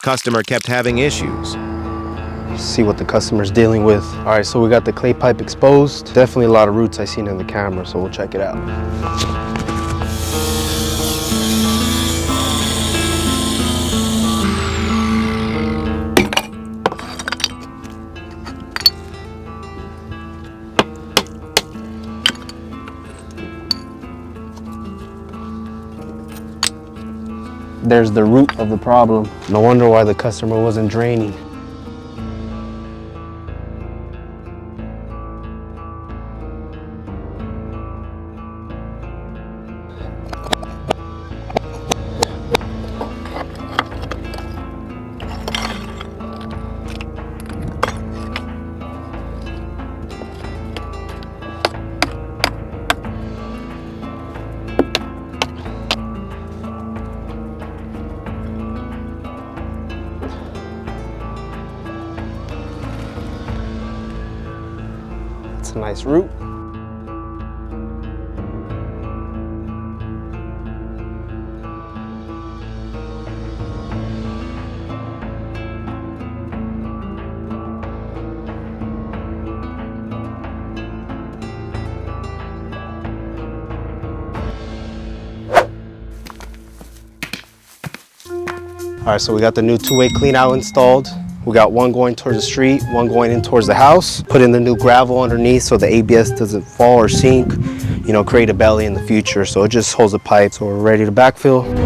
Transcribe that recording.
Customer kept having issues. See what the customer's dealing with. All right, so we got the clay pipe exposed. Definitely a lot of roots I seen in the camera, so we'll check it out. There's the root of the problem. No wonder why the customer wasn't draining. It's a nice root. All right, so we got the new two-way clean out installed. We got one going towards the street, one going in towards the house. Put in the new gravel underneath so the ABS doesn't fall or sink, create a belly in the future. So it just holds the pipe. So we're ready to backfill.